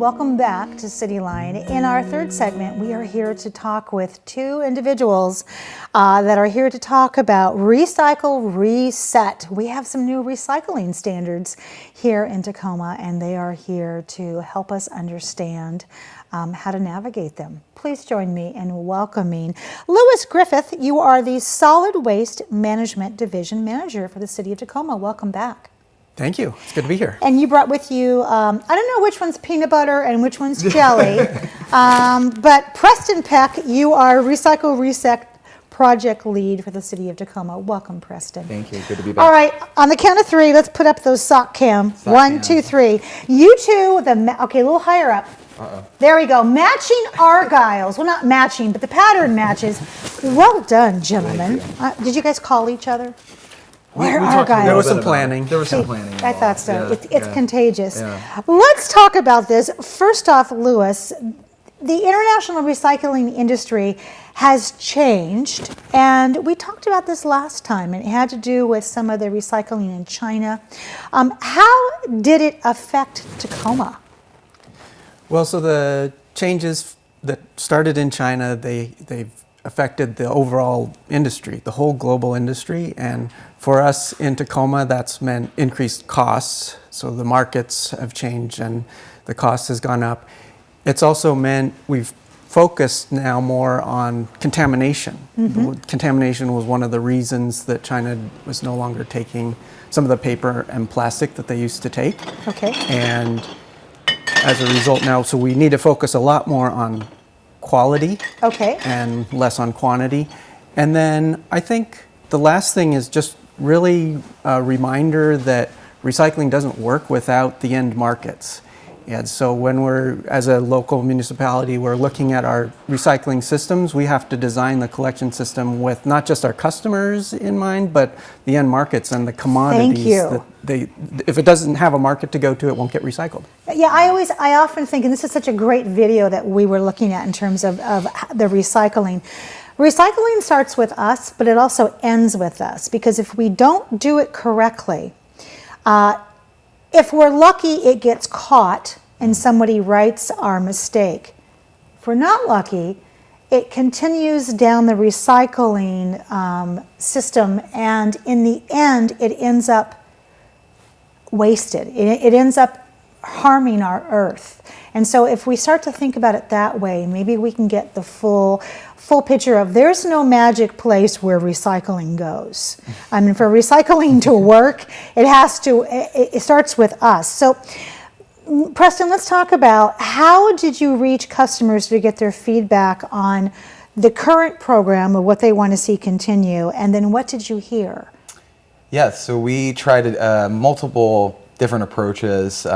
welcome back to CityLine. In our third segment, we are here to talk with two individuals that are here to talk about Recycle, Reset. We have some new recycling standards here in Tacoma, and they are here to help us understand how to navigate them. Please join me in welcoming Lois Griffith. You are the Solid Waste Management Division Manager for the City of Tacoma. Welcome back. Thank you. It's good to be here. And you brought with you, I don't know which one's peanut butter and which one's jelly, but Preston Peck, you are Recycle Reset Project Lead for the City of Tacoma. Welcome, Preston. Thank you. Good to be back. All right, on the count of three, let's put up those sock cam. One, two, three. You two, okay, a little higher up. There we go. Matching Argyles. Well, not matching, but the pattern matches. Well done, gentlemen. Did you guys call each other? Where are guys? There was some planning. I thought so. It's contagious. Yeah. Let's talk about this. First off, Lois, the international recycling industry has changed, and we talked about this last time, and it had to do with some of the recycling in China. How did it affect Tacoma? Well, so the changes that started in China, they've affected the overall industry, the whole global industry, and for us in Tacoma, that's meant increased costs. So the markets have changed and the cost has gone up. It's also meant we've focused now more on contamination. Mm-hmm. Contamination was one of the reasons that China was no longer taking some of the paper and plastic that they used to take. Okay. And as a result now, so we need to focus a lot more on quality, okay, and less on quantity. And then I think the last thing is just really a reminder that recycling doesn't work without the end markets. And so when we're, as a local municipality, we're looking at our recycling systems, we have to design the collection system with not just our customers in mind, but the end markets and the commodities. Thank you. If it doesn't have a market to go to, it won't get recycled. Yeah, I often think, and this is such a great video that we were looking at in terms of the recycling. Recycling starts with us, but it also ends with us, because if we don't do it correctly, if we're lucky, it gets caught and somebody rights our mistake. If we're not lucky, it continues down the recycling system, and in the end, it ends up wasted. It ends up harming our earth. And so if we start to think about it that way, maybe we can get the full picture of there's no magic place where recycling goes. I mean, for recycling to work, it starts with us. So Preston, let's talk about how did you reach customers to get their feedback on the current program of what they want to see continue, and then what did you hear? Yeah, so we tried multiple different approaches.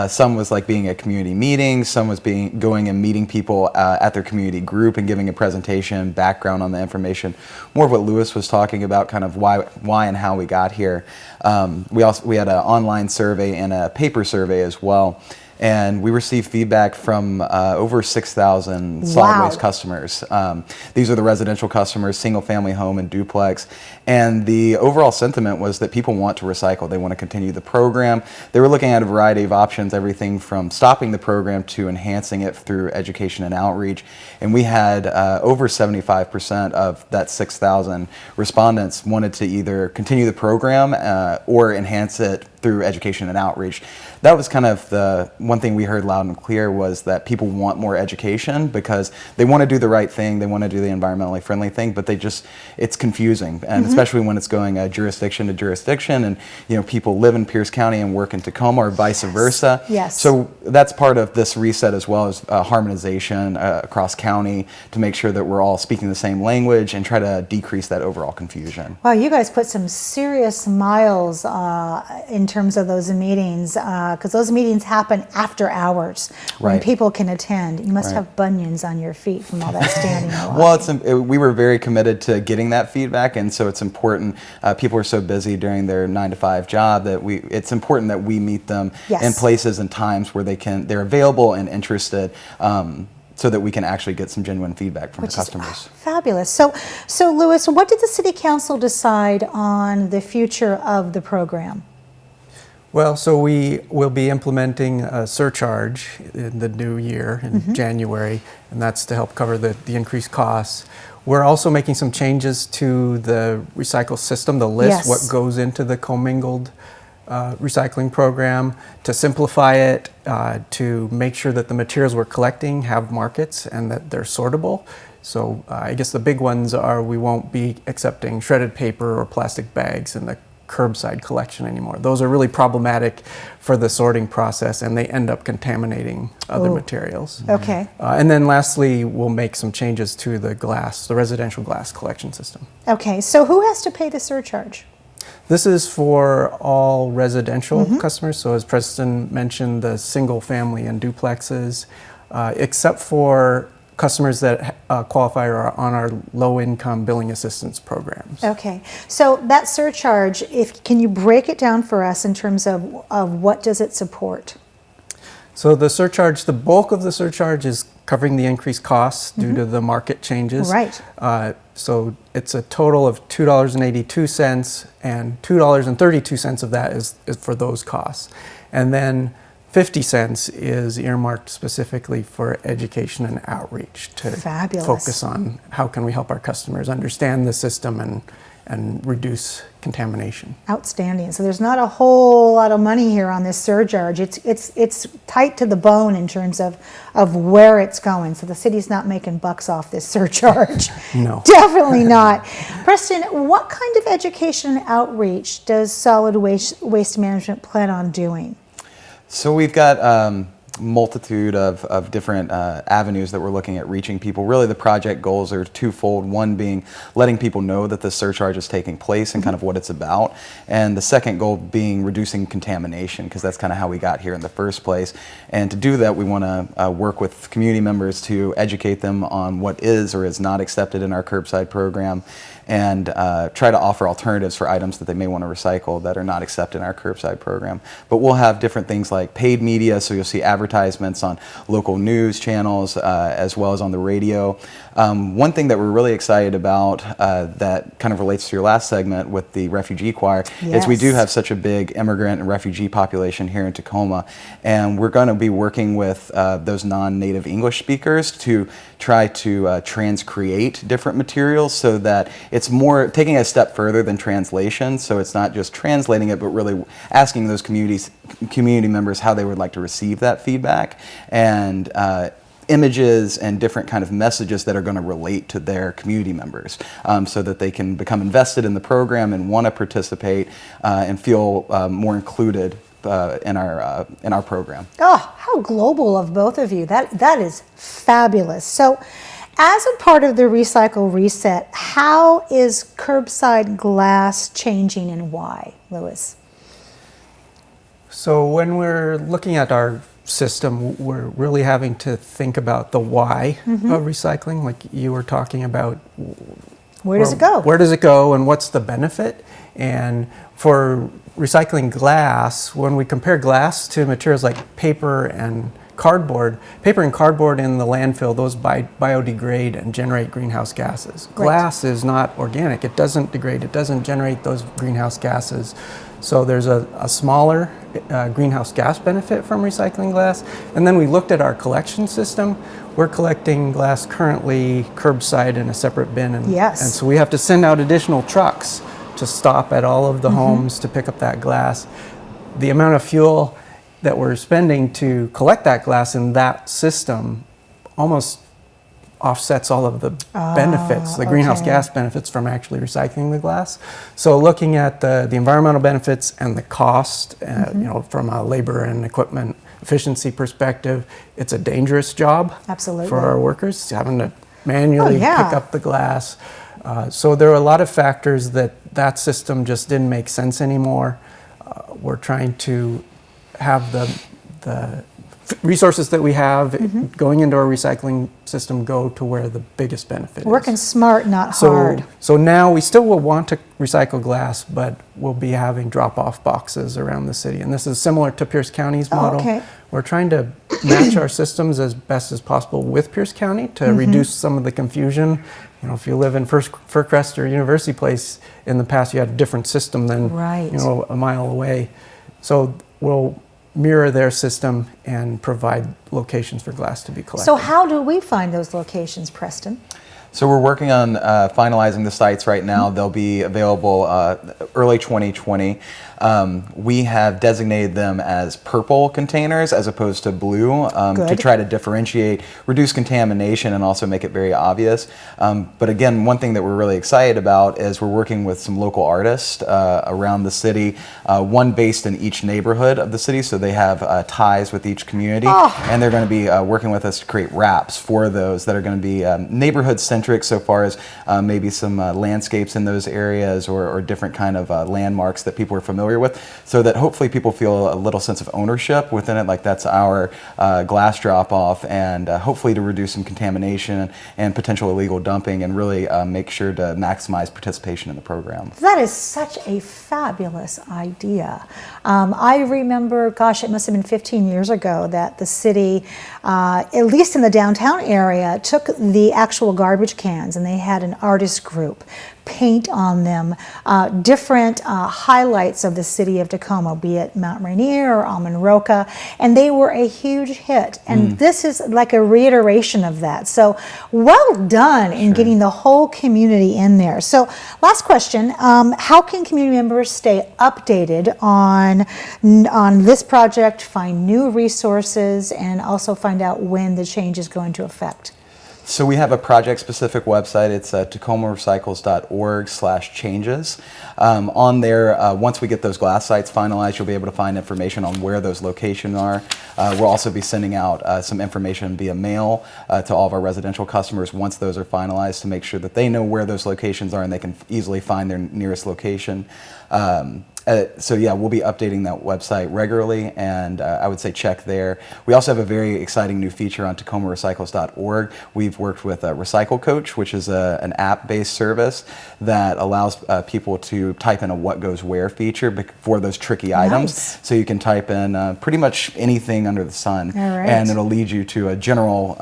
Some was like being at community meetings, some was going and meeting people at their community group and giving a presentation, background on the information. More of what Lois was talking about, kind of why and how we got here. We had an online survey and a paper survey as well. And we received feedback from over 6,000 solid waste customers. These are the residential customers, single family home and duplex. And the overall sentiment was that people want to recycle. They want to continue the program. They were looking at a variety of options, everything from stopping the program to enhancing it through education and outreach. And we had over 75% of that 6,000 respondents wanted to either continue the program or enhance it through education and outreach. That was kind of the one thing we heard loud and clear, was that people want more education because they want to do the right thing, they want to do the environmentally friendly thing, but it's confusing, and especially when it's going jurisdiction to jurisdiction, and people live in Pierce County and work in Tacoma, or vice versa. Yes. So that's part of this reset as well, as harmonization across county to make sure that we're all speaking the same language and try to decrease that overall confusion. Wow, you guys put some serious miles in terms of those meetings, because those meetings happen after hours when people can attend. You must have bunions on your feet from all that standing. Well, we were very committed to getting that feedback, and so it's important. People are so busy during their 9-to-5 job that it's important that we meet them in places and times where they're available and interested. So that we can actually get some genuine feedback from the customers. Fabulous. So Lois, what did the City Council decide on the future of the program? Well, so we will be implementing a surcharge in the new year in January, and that's to help cover the increased costs. We're also making some changes to the recycle system, the list, what goes into the commingled recycling program, to simplify it, to make sure that the materials we're collecting have markets and that they're sortable. So I guess the big ones are we won't be accepting shredded paper or plastic bags in the curbside collection anymore. Those are really problematic for the sorting process, and they end up contaminating other materials. Okay. And then lastly, we'll make some changes to the glass, the residential glass collection system. Okay, so who has to pay the surcharge? This is for all residential customers. So as Preston mentioned, the single family and duplexes, except for customers that qualify on our low-income billing assistance programs. Okay, so that surcharge, can you break it down for us in terms of what does it support? So the surcharge, the bulk of the surcharge is covering the increased costs due to the market changes. Right. So it's a total of $2.82, and $2.32 of that is for those costs. And then 50 cents is earmarked specifically for education and outreach to focus on how can we help our customers understand the system and reduce contamination. Outstanding. So there's not a whole lot of money here on this surcharge. It's tight to the bone in terms of where it's going. So the city's not making bucks off this surcharge. No. Definitely not. Preston, what kind of education and outreach does solid waste management plan on doing? So we've got multitude of different avenues that we're looking at reaching people. Really the project goals are twofold. One being letting people know that the surcharge is taking place and kind of what it's about. And the second goal being reducing contamination, because that's kind of how we got here in the first place. And to do that, we want to work with community members to educate them on what is or is not accepted in our curbside program, and try to offer alternatives for items that they may want to recycle that are not accepted in our curbside program. But we'll have different things like paid media, so you'll see advertisements on local news channels as well as on the radio. One thing that we're really excited about that kind of relates to your last segment with the refugee choir is we do have such a big immigrant and refugee population here in Tacoma, and we're going to be working with those non-native English speakers to try to transcreate different materials so that it's more taking a step further than translation. So it's not just translating it, but really asking those community members how they would like to receive that feedback, and images and different kind of messages that are going to relate to their community members, so that they can become invested in the program and want to participate and feel more included in our program. Oh, how global of both of you. That is fabulous. So as a part of the Recycle Reset, how is curbside glass changing and why, Lois? So when we're looking at our system, we're really having to think about the why of recycling, like you were talking about. Where does it go? Where does it go and what's the benefit? And for recycling glass, when we compare glass to materials like paper and cardboard in the landfill, those biodegrade and generate greenhouse gases. Right. Glass is not organic. It doesn't degrade. It doesn't generate those greenhouse gases. So there's a smaller greenhouse gas benefit from recycling glass. And then we looked at our collection system. We're collecting glass currently curbside in a separate bin. And so we have to send out additional trucks to stop at all of the homes to pick up that glass. The amount of fuel that we're spending to collect that glass in that system almost offsets all of the benefits, the greenhouse gas benefits from actually recycling the glass. So looking at the environmental benefits and the cost, you know, from a labor and equipment efficiency perspective, it's a dangerous job for our workers, having to manually pick up the glass. So there are a lot of factors that system just didn't make sense anymore. We're trying to have the resources that we have going into our recycling system go to where the biggest benefit is. Working smart, not hard. So now we still will want to recycle glass, but we'll be having drop-off boxes around the city. And this is similar to Pierce County's model. We're trying to match our systems as best as possible with Pierce County to reduce some of the confusion. You know, if you live in Fircrest or University Place, in the past you had a different system than, you know, a mile away. So we'll mirror their system and provide locations for glass to be collected. So how do we find those locations, Preston? So we're working on finalizing the sites right now. They'll be available early 2020. We have designated them as purple containers as opposed to blue to try to differentiate, reduce contamination, and also make it very obvious. But again, one thing that we're really excited about is we're working with some local artists around the city, one based in each neighborhood of the city, so they have ties with each community. And they're going to be working with us to create wraps for those that are going to be neighborhood-centric so far as maybe some landscapes in those areas or different kind of landmarks that people are familiar with, so that hopefully people feel a little sense of ownership within it, like that's our glass drop-off, and hopefully to reduce some contamination and potential illegal dumping, and really make sure to maximize participation in the program. That is such a fabulous idea. I remember, gosh, it must have been 15 years ago that the city, at least in the downtown area, took the actual garbage cans and they had an artist group paint on them different highlights of the city of Tacoma, be it Mount Rainier or Almond Roca, and they were a huge hit. And this is like a reiteration of that. So well done in getting the whole community in there. So last question, how can community members stay updated on this project, find new resources, and also find out when the change is going to affect? So we have a project-specific website. It's tacomarecycles.org/changes. On there, once we get those glass sites finalized, you'll be able to find information on where those locations are. We'll also be sending out some information via mail to all of our residential customers once those are finalized, to make sure that they know where those locations are and they can easily find their nearest location. So yeah, we'll be updating that website regularly, and I would say check there. We also have a very exciting new feature on tacomarecycles.org. We've worked with Recycle Coach, which is an app-based service that allows people to type in a what goes where feature for those tricky items. So you can type in pretty much anything under the sun, and it'll lead you to a general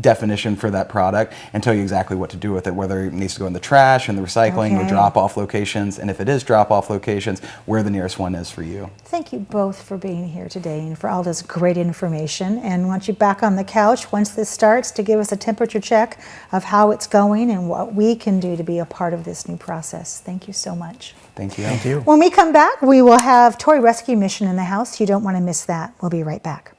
definition for that product and tell you exactly what to do with it, whether it needs to go in the trash, in the recycling, or drop-off locations, and if it is drop-off locations, where the nearest one is for you. Thank you both for being here today and for all this great information. And I want you back on the couch once this starts to give us a temperature check of how it's going and what we can do to be a part of this new process. Thank you so much. Thank you. Thank you. When we come back, we will have Toy Rescue Mission in the house. You don't want to miss that. We'll be right back.